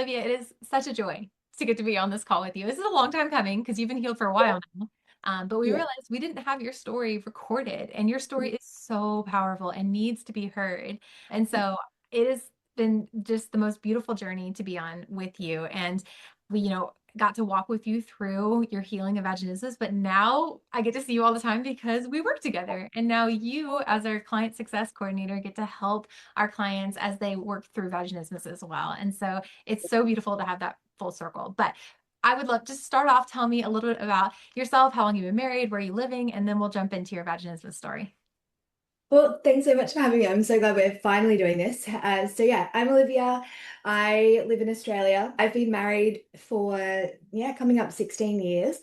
Olivia, it is such a joy to get to be on this call with you. This is a long time coming because you've been healed for a while now. But we Yeah. realized we didn't have your story recorded, and your story is so powerful and needs to be heard. And so it has been just the most beautiful journey to be on with you. And we, got to walk with you through your healing of vaginismus, but now I get to see you all the time because we work together. And now you, as our client success coordinator, get to help our clients as they work through vaginismus as well. And so it's so beautiful to have that full circle. But I would love to start off, tell me a little bit about yourself, how long you've been married, where you're living, and then we'll jump into your vaginismus story. Well, thanks so much for having me. I'm so glad we're finally doing this. So I'm Olivia. I live in Australia. I've been married for, coming up 16 years,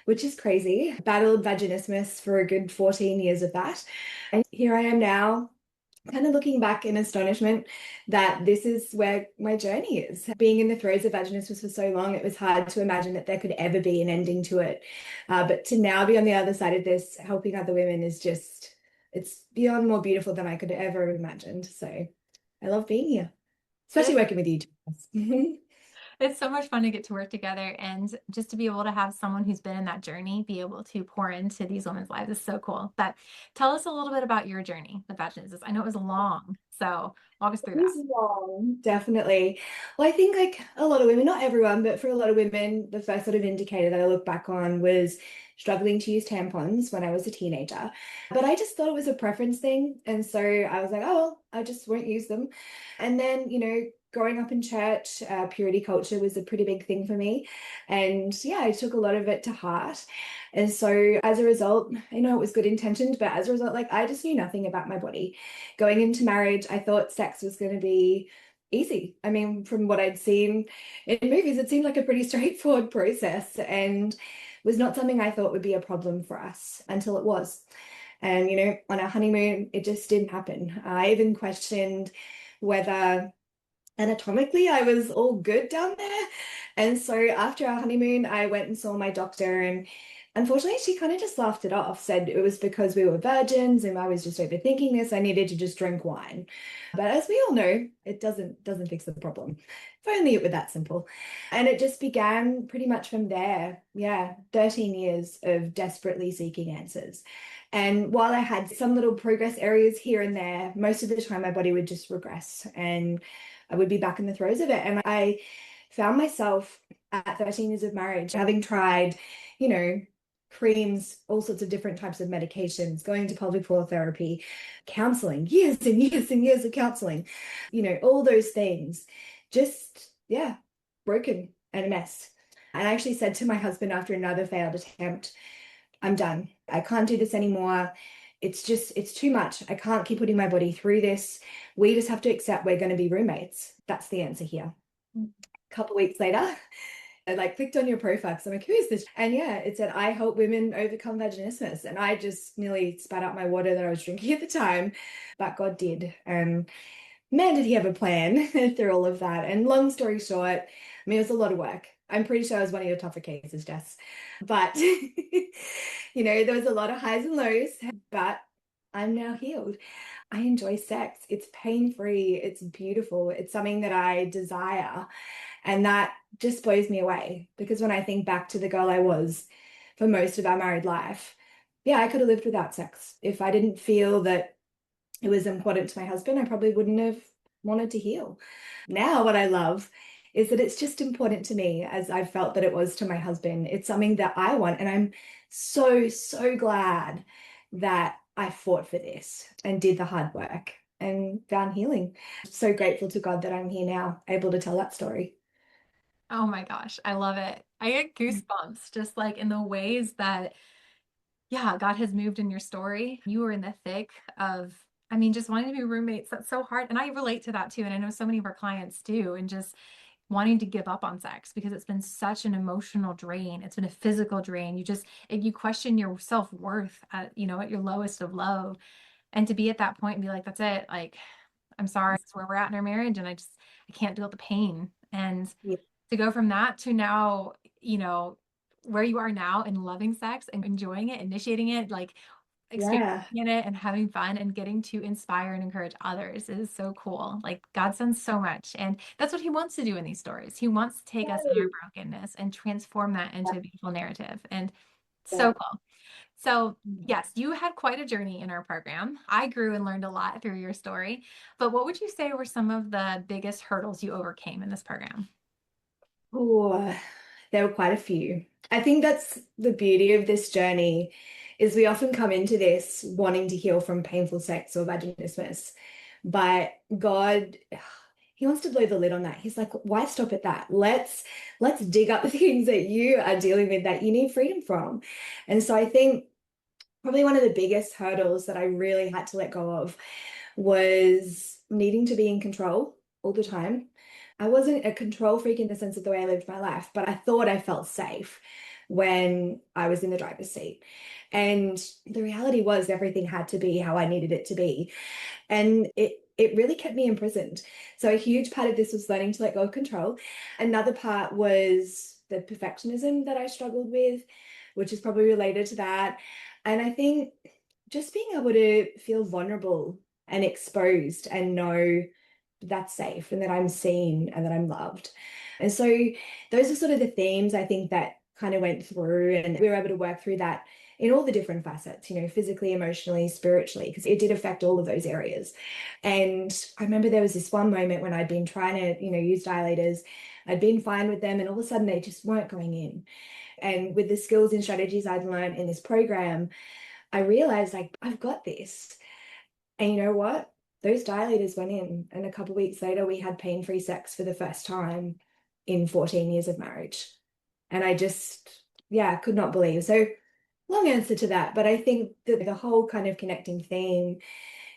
which is crazy. Battled vaginismus for a good 14 years of that. And here I am now, kind of looking back in astonishment that this is where my journey is. Being in the throes of vaginismus for so long, it was hard to imagine that there could ever be an ending to it. But to now be on the other side of this, helping other women is just, it's beyond more beautiful than I could ever have imagined. So I love being here, especially working with you two. It's so much fun to get to work together and just to be able to have someone who's been in that journey be able to pour into these women's lives is so cool. But tell us a little bit about your journey with vaginismus. I know it was long, so walk us through that. It's long, definitely. Well, I think like a lot of women, not everyone, but for a lot of women, the first sort of indicator that I look back on was struggling to use tampons when I was a teenager. But I just thought it was a preference thing. And so I was like, oh, well, I just won't use them. And then, growing up in church, purity culture was a pretty big thing for me. And yeah, I took a lot of it to heart. And so as a result, I know it was good intentioned, but as a result, like I just knew nothing about my body. Going into marriage, I thought sex was going to be easy. I mean, from what I'd seen in movies, it seemed like a pretty straightforward process and was not something I thought would be a problem for us until it was. And, on our honeymoon, it just didn't happen. I even questioned whether anatomically I was all good down there. And so after our honeymoon, I went and saw my doctor, and unfortunately she kind of just laughed it off, said it was because we were virgins and I was just overthinking this. I needed to just drink wine. But as we all know, it doesn't fix the problem. If only it were that simple. And it just began pretty much from there. Yeah, 13 years of desperately seeking answers. And while I had some little progress areas here and there, most of the time my body would just regress and I would be back in the throes of it. And I found myself at 13 years of marriage, having tried, you know, creams, all sorts of different types of medications, going to pelvic floor therapy, counseling, years and years and years of counseling, all those things, just, yeah, broken and a mess. And I actually said to my husband after another failed attempt, I'm done. I can't do this anymore. It's too much. I can't keep putting my body through this. We just have to accept we're going to be roommates. That's the answer here. A couple of weeks later, I like clicked on your profile because I'm like, who is this? And yeah, it said, I help women overcome vaginismus. And I just nearly spat out my water that I was drinking at the time, but God did. And man, did he have a plan through all of that. And long story short, I mean, it was a lot of work. I'm pretty sure I was one of your tougher cases, Jess. But, there was a lot of highs and lows, but I'm now healed. I enjoy sex. It's pain-free. It's beautiful. It's something that I desire. And that just blows me away because when I think back to the girl I was for most of our married life, yeah, I could have lived without sex. If I didn't feel that it was important to my husband, I probably wouldn't have wanted to heal. Now, what I love is that it's just important to me as I felt that it was to my husband. It's something that I want. And I'm so, so glad that I fought for this and did the hard work and found healing. So grateful to God that I'm here now, able to tell that story. Oh my gosh, I love it. I get goosebumps just like in the ways that, yeah, God has moved in your story. You were in the thick of, I mean, just wanting to be roommates. That's so hard. And I relate to that too. And I know so many of our clients do. And just wanting to give up on sex because it's been such an emotional drain. It's been a physical drain. You question your self-worth at your lowest of low. And to be at that point and be like, that's it. Like, I'm sorry, it's where we're at in our marriage. And I can't deal with the pain. And Yeah. to go from that to now, where you are now and loving sex and enjoying it, initiating it, like experiencing Yeah. it and having fun and getting to inspire and encourage others is so cool. Like God sends so much. And that's what he wants to do in these stories. He wants to take us in our brokenness and transform that into a beautiful narrative. And Yeah. so cool. So, yes, you had quite a journey in our program. I grew and learned a lot through your story. But what would you say were some of the biggest hurdles you overcame in this program? Oh, there were quite a few. I think that's the beauty of this journey is we often come into this wanting to heal from painful sex or vaginismus. But God, He wants to blow the lid on that. He's like, why stop at that? Let's dig up the things that you are dealing with that you need freedom from. And so I think probably one of the biggest hurdles that I really had to let go of was needing to be in control all the time. I wasn't a control freak in the sense of the way I lived my life, but I thought I felt safe when I was in the driver's seat. And the reality was everything had to be how I needed it to be. And it really kept me imprisoned. So a huge part of this was learning to let go of control. Another part was the perfectionism that I struggled with, which is probably related to that. And I think just being able to feel vulnerable and exposed and know that's safe and that I'm seen and that I'm loved. And so those are sort of the themes I think that kind of went through, and we were able to work through that in all the different facets, physically, emotionally, spiritually, because it did affect all of those areas. And I remember there was this one moment when I'd been trying to, use dilators. I'd been fine with them, and all of a sudden they just weren't going in. And with the skills and strategies I'd learned in this program, I realized like I've got this. And you know what? Those dilators went in, and a couple of weeks later, we had pain-free sex for the first time in 14 years of marriage. And I just, yeah, could not believe. So, long answer to that. But I think that the whole kind of connecting theme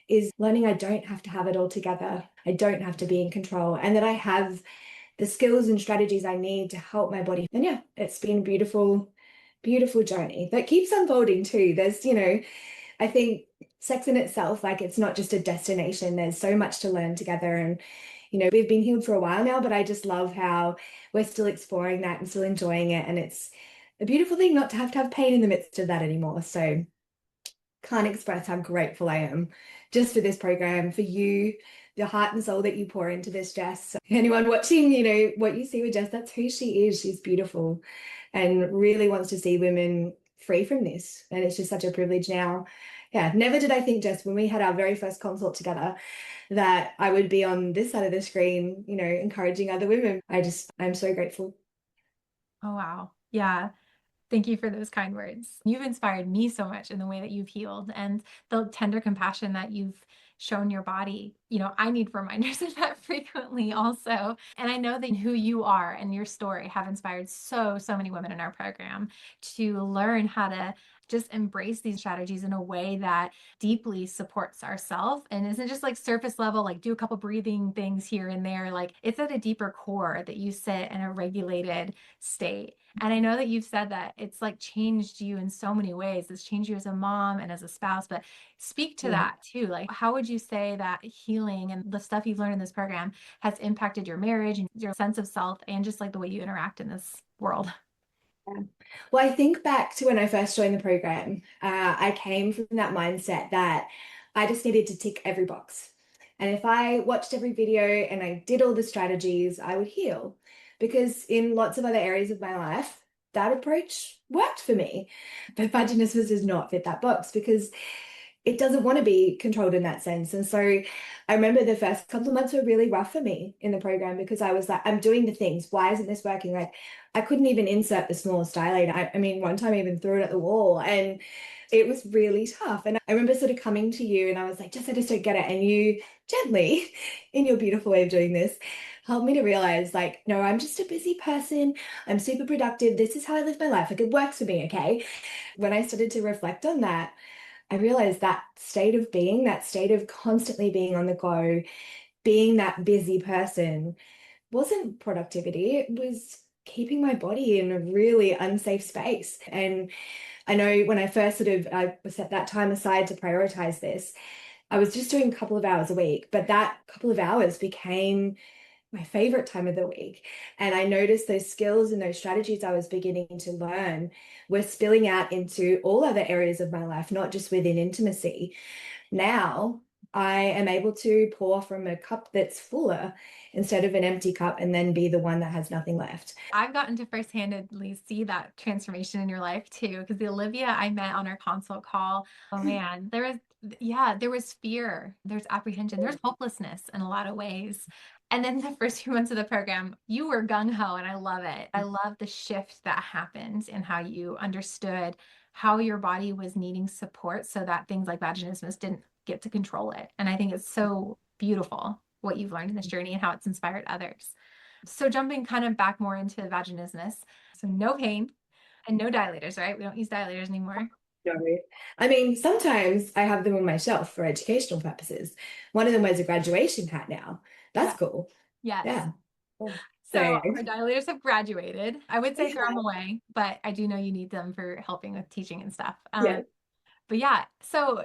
is learning I don't have to have it all together. I don't have to be in control, and that I have the skills and strategies I need to help my body. And yeah, it's been a beautiful, beautiful journey that keeps unfolding too. I think sex in itself, like it's not just a destination. There's so much to learn together. And, we've been healed for a while now, but I just love how we're still exploring that and still enjoying it. And it's a beautiful thing not to have pain in the midst of that anymore. So can't express how grateful I am just for this program, for you, the heart and soul that you pour into this, Jess. So anyone watching, what you see with Jess, that's who she is. She's beautiful and really wants to see women free from this. And it's just such a privilege now. Yeah, never did I think, Jess, when we had our very first consult together, that I would be on this side of the screen, encouraging other women. I'm so grateful. Oh, wow. Yeah. Thank you for those kind words. You've inspired me so much in the way that you've healed and the tender compassion that you've shown your body. I need reminders of that frequently also. And I know that who you are and your story have inspired so many women in our program to learn how to just embrace these strategies in a way that deeply supports ourselves and isn't just like surface level, like do a couple breathing things here and there. Like it's at a deeper core that you sit in a regulated state. And I know that you've said that it's like changed you in so many ways. It's changed you as a mom and as a spouse, but speak to Yeah. that too. Like, how would you say that healing and the stuff you've learned in this program has impacted your marriage and your sense of self and just like the way you interact in this world? Yeah. Well, I think back to when I first joined the program, I came from that mindset that I just needed to tick every box. And if I watched every video and I did all the strategies, I would heal. Because in lots of other areas of my life, that approach worked for me. But vaginismus does not fit that box because it doesn't want to be controlled in that sense. And so I remember the first couple of months were really rough for me in the program because I was like, I'm doing the things. Why isn't this working? Like, I couldn't even insert the smallest dilator. I mean, one time I even threw it at the wall and it was really tough. And I remember sort of coming to you and I was like, I just don't get it. And you gently, in your beautiful way of doing this, helped me to realize, like, no, I'm just a busy person. I'm super productive. This is how I live my life. Like, it works for me. Okay. When I started to reflect on that, I realized that state of being, that state of constantly being on the go, being that busy person wasn't productivity. It was keeping my body in a really unsafe space. And I know when I first I set that time aside to prioritize this, I was just doing a couple of hours a week, but that couple of hours became my favorite time of the week. And I noticed those skills and those strategies I was beginning to learn were spilling out into all other areas of my life, not just within intimacy. Now I am able to pour from a cup that's fuller instead of an empty cup and then be the one that has nothing left. I've gotten to first-handedly see that transformation in your life too, because the Olivia I met on our consult call, oh man, yeah, there was fear, there's apprehension, there's hopelessness in a lot of ways. And then the first few months of the program, you were gung-ho, and I love it. I love the shift that happened and how you understood how your body was needing support so that things like vaginismus didn't get to control it. And I think it's so beautiful what you've learned in this journey and how it's inspired others. So jumping kind of back more into vaginismus, so no pain and no dilators, right? We don't use dilators anymore. No. I mean, sometimes I have them on my shelf for educational purposes. One of them wears a graduation hat now. Yeah. That's cool. Yes. Yeah. So So, our dilators have graduated. I would say throw them yeah. away, but I do know you need them for helping with teaching and stuff. Yeah. But yeah, so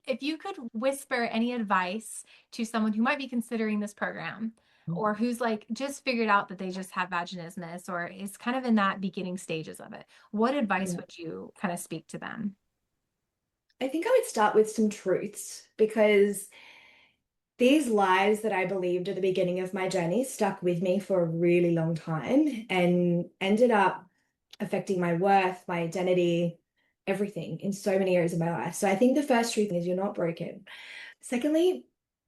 if you could whisper any advice to someone who might be considering this program or who's like just figured out that they just have vaginismus or is kind of in that beginning stages of it, what advice Yeah. would you kind of speak to them? I think I would start with some truths because these lies that I believed at the beginning of my journey stuck with me for a really long time and ended up affecting my worth, my identity, everything in so many areas of my life. So I think the first truth is you're not broken. Secondly,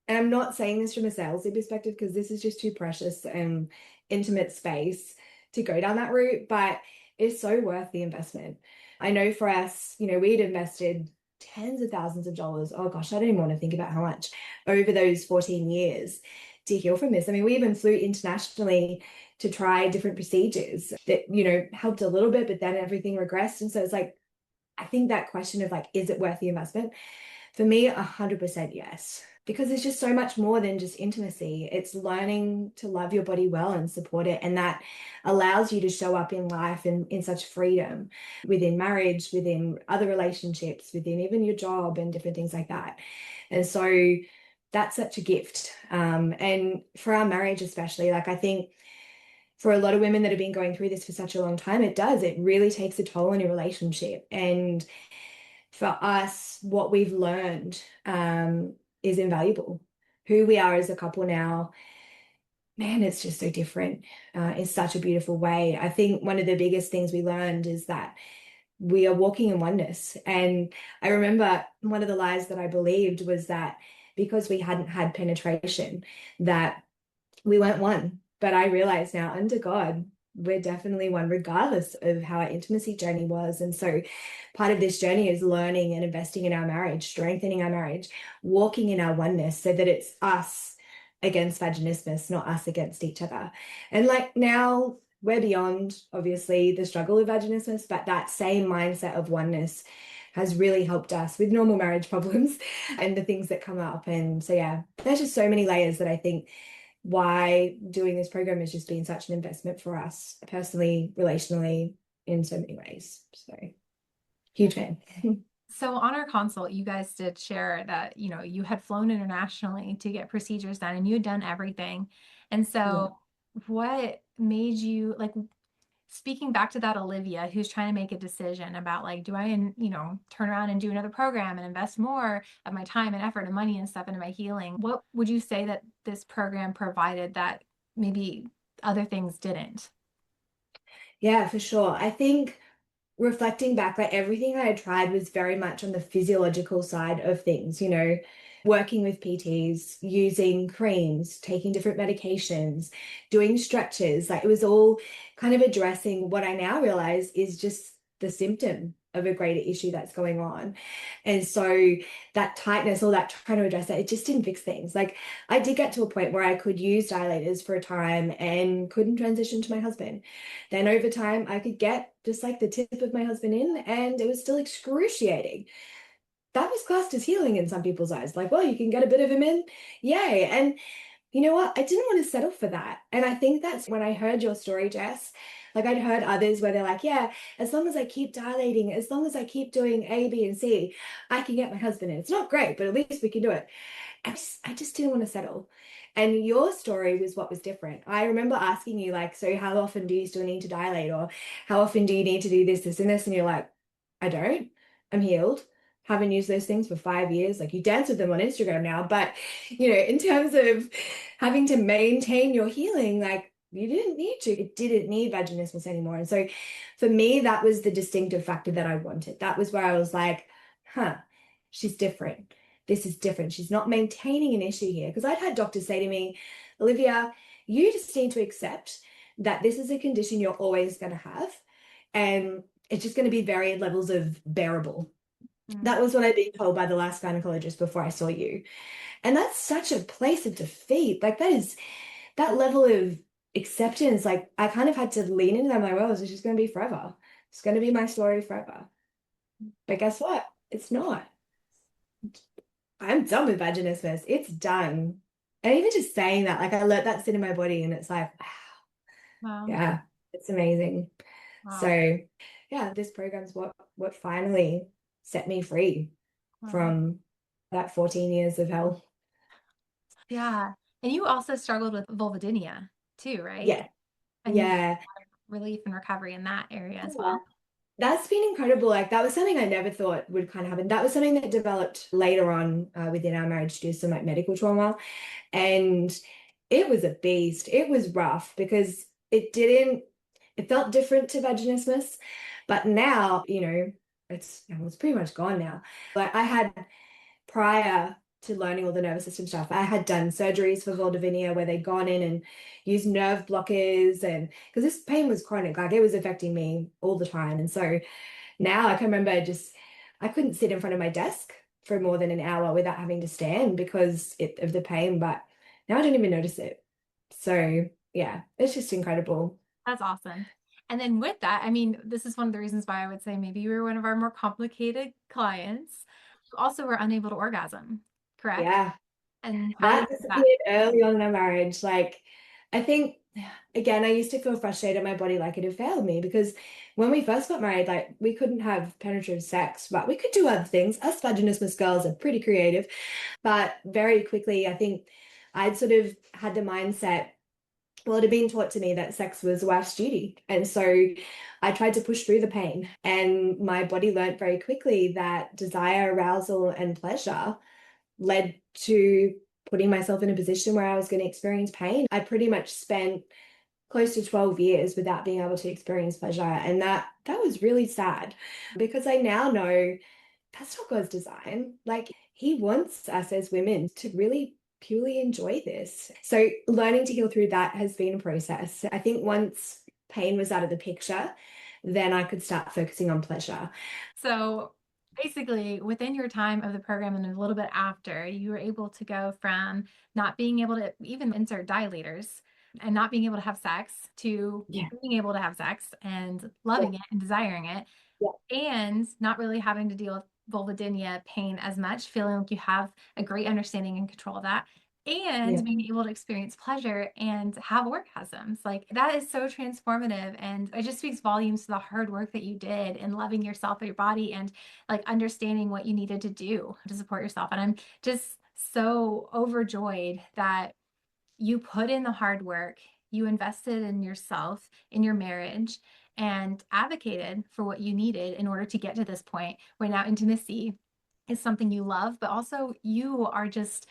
and I'm not saying this from a salesy perspective because this is just too precious and intimate space to go down that route, but it's so worth the investment. I know for us, we'd invested tens of thousands of dollars. Oh gosh, I don't even want to think about how much over those 14 years to heal from this. I mean, we even flew internationally to try different procedures that, helped a little bit, but then everything regressed. And so it's like, I think that question of like, is it worth the investment? For me, 100% yes. Because it's just so much more than just intimacy. It's learning to love your body well and support it. And that allows you to show up in life in such freedom within marriage, within other relationships, within even your job and different things like that. And so that's such a gift. And for our marriage, especially, like I think for a lot of women that have been going through this for such a long time, it really takes a toll on your relationship. And for us, what we've learned is invaluable. Who we are as a couple now, man, it's just so different in such a beautiful way. I think one of the biggest things we learned is that we are walking in oneness. And I remember one of the lies that I believed was that because we hadn't had penetration, that we weren't one. But I realize now, under God, we're definitely one, regardless of how our intimacy journey was. And so part of this journey is learning and investing in our marriage, strengthening our marriage, walking in our oneness so that it's us against vaginismus, not us against each other. And like now we're beyond, obviously, the struggle of vaginismus, but that same mindset of oneness has really helped us with normal marriage problems and the things that come up. And so, yeah, there's just so many layers that I think why doing this program has just been such an investment for us personally, relationally, in so many ways. So huge fan. So on our consult, you guys did share that, you had flown internationally to get procedures done and you had done everything. And Yeah. so what made you like speaking back to that Olivia who's trying to make a decision about like, do I, turn around and do another program and invest more of my time and effort and money and stuff into my healing? What would you say that this program provided that maybe other things didn't? Yeah, for sure. I think reflecting back, like everything I had tried was very much on the physiological side of things, working with PTs, using creams, taking different medications, doing stretches. Like it was all kind of addressing what I now realize is just the symptom of a greater issue that's going on. And so that tightness, all that trying to address that, it just didn't fix things. Like I did get to a point where I could use dilators for a time and couldn't transition to my husband. Then over time, I could get just like the tip of my husband in, and it was still excruciating. That was classed as healing in some people's eyes. Like, well, you can get a bit of him in. Yay. And you know what? I didn't want to settle for that. And I think that's when I heard your story, Jess. Like I'd heard others where they're like, yeah, as long as I keep dilating, as long as I keep doing A, B, and C, I can get my husband in. It's not great, but at least we can do it. I just didn't want to settle. And your story was what was different. I remember asking you, like, so how often do you still need to dilate? Or how often do you need to do this, this, and this? And you're like, I don't. I'm healed. Haven't used those things for 5 years. Like, you dance with them on Instagram now. But, in terms of having to maintain your healing, like, you didn't need to. It didn't need vaginismus anymore. And so for me, that was the distinctive factor that I wanted. That was where I was like, huh, she's different. This is different. She's not maintaining an issue here. Because I'd had doctors say to me, Olivia, you just need to accept that this is a condition you're always going to have. And it's just going to be varied levels of bearable. Mm. That was what I'd been told by the last gynecologist before I saw you. And that's such a place of defeat. Like, that level of acceptance. Like, I kind of had to lean into that. I'm like, well, this is just going to be forever. It's going to be my story forever. But guess what? It's not. I'm done with vaginismus. It's done. And even just saying that, like, I let that sit in my body and it's like, wow, Wow. yeah, it's amazing. Wow. So yeah, this program's what finally set me free Wow. from that 14 years of hell. Yeah. And you also struggled with vulvodynia too, right? Yeah. And you Yeah. relief and recovery in that area as well. That's been incredible. Like, that was something I never thought would kind of happen. That was something that developed later on within our marriage due to some like medical trauma. And it was a beast. It was rough because it felt different to vaginismus. But now, it's pretty much gone now. Like, I had prior to learning all the nervous system stuff, I had done surgeries for vulvodynia where they'd gone in and used nerve blockers, and because this pain was chronic, like it was affecting me all the time. And so now I can remember just I couldn't sit in front of my desk for more than an hour without having to stand because of the pain, but now I don't even notice it. So yeah, it's just incredible. That's awesome. And then with that, I mean, this is one of the reasons why I would say maybe you were one of our more complicated clients. You also were unable to orgasm, correct? Yeah. And how did That you do that? disappeared early on in our marriage. Like, I think, again, I used to feel frustrated my body like it had failed me because when we first got married, like, we couldn't have penetrative sex, but we could do other things. Us vaginismus girls are pretty creative. But very quickly, I think I'd sort of had the mindset, well, it had been taught to me that sex was a wife's duty. And so I tried to push through the pain. And my body learned very quickly that desire, arousal, and pleasure led to putting myself in a position where I was going to experience pain. I pretty much spent close to 12 years without being able to experience pleasure. And that was really sad because I now know that's not God's design. Like, he wants us as women to really purely enjoy this. So learning to heal through that has been a process. I think once pain was out of the picture, then I could start focusing on pleasure. So basically, within your time of the program and a little bit after, you were able to go from not being able to even insert dilators and not being able to have sex to Yeah. being able to have sex and Yeah. loving it and desiring it Yeah. and not really having to deal with vulvodynia pain as much, feeling like you have a great understanding and control of that, Yeah. and being able to experience pleasure and have orgasms. Like, that is so transformative. And it just speaks volumes to the hard work that you did in loving yourself and your body and like understanding what you needed to do to support yourself. And I'm just so overjoyed that you put in the hard work, you invested in yourself, in your marriage, and advocated for what you needed in order to get to this point where now intimacy is something you love, but also you are just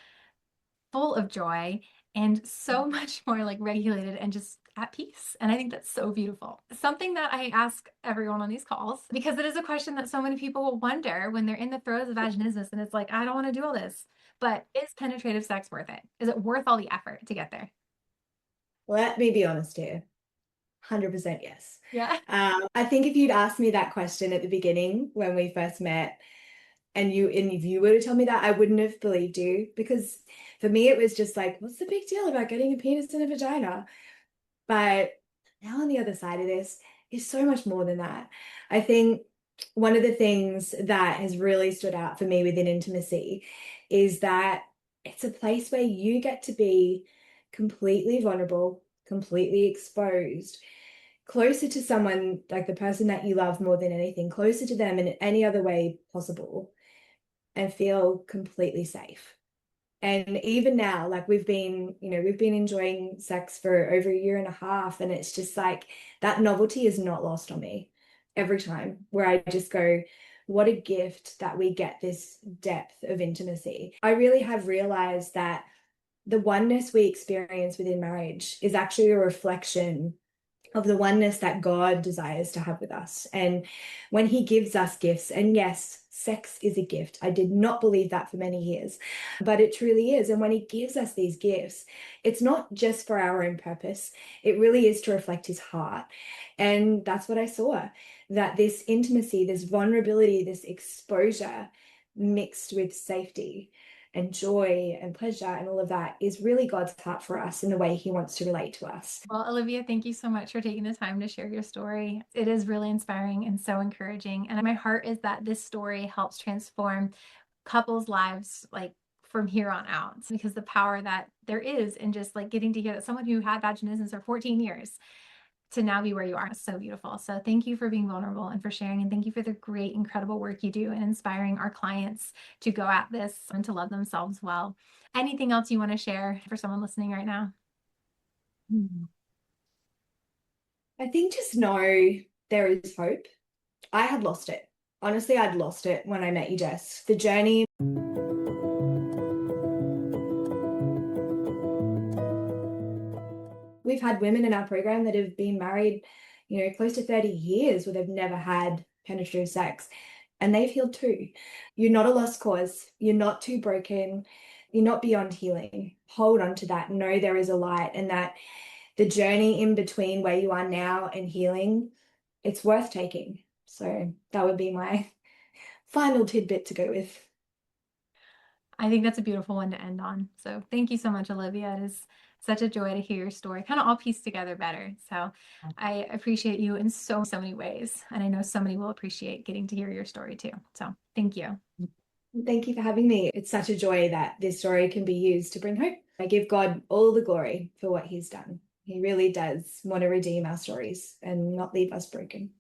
full of joy and so much more like regulated and just at peace. And I think that's so beautiful. Something that I ask everyone on these calls, because it is a question that so many people will wonder when they're in the throes of vaginismus and it's like, I don't want to do all this. But is penetrative sex worth it? Is it worth all the effort to get there? Let me be honest here. 100% yes. Yeah. I think if you'd asked me that question at the beginning when we first met, and if you were to tell me that, I wouldn't have believed you because for me it was just like, what's the big deal about getting a penis and a vagina? But now on the other side of this is so much more than that. I think one of the things that has really stood out for me within intimacy is that it's a place where you get to be completely vulnerable, completely exposed, closer to someone like the person that you love more than anything, closer to them in any other way possible, and feel completely safe. And even now, like we've been enjoying sex for over a year and a half, and it's just like that novelty is not lost on me every time, where I just go, what a gift that we get this depth of intimacy. I really have realized that the oneness we experience within marriage is actually a reflection of the oneness that God desires to have with us. And when He gives us gifts, and yes, sex is a gift. I did not believe that for many years, but it truly is. And when He gives us these gifts, it's not just for our own purpose, it really is to reflect His heart. And that's what I saw, that this intimacy, this vulnerability, this exposure mixed with safety and joy and pleasure and all of that is really God's heart for us in the way He wants to relate to us. Well, Olivia, thank you so much for taking the time to share your story. It is really inspiring and so encouraging. And my heart is that this story helps transform couples' lives like from here on out, because the power that there is in just like getting to hear that someone who had vaginismus for 14 years to now be where you are is so beautiful. So thank you for being vulnerable and for sharing. And thank you for the great, incredible work you do in inspiring our clients to go at this and to love themselves well. Anything else you want to share for someone listening right now? I think just know there is hope. I had lost it. Honestly, I'd lost it when I met you, Jess. The journey. We've had women in our program that have been married, close to 30 years where they've never had penetrative sex, and they've healed too. You're not a lost cause. You're not too broken. You're not beyond healing. Hold on to that. Know there is a light, and that the journey in between where you are now and healing, it's worth taking. So that would be my final tidbit to go with. I think that's a beautiful one to end on. So thank you so much, Olivia. It is such a joy to hear your story, kind of all pieced together better. So I appreciate you in so, so many ways. And I know so many will appreciate getting to hear your story too. So thank you. Thank you for having me. It's such a joy that this story can be used to bring hope. I give God all the glory for what He's done. He really does want to redeem our stories and not leave us broken.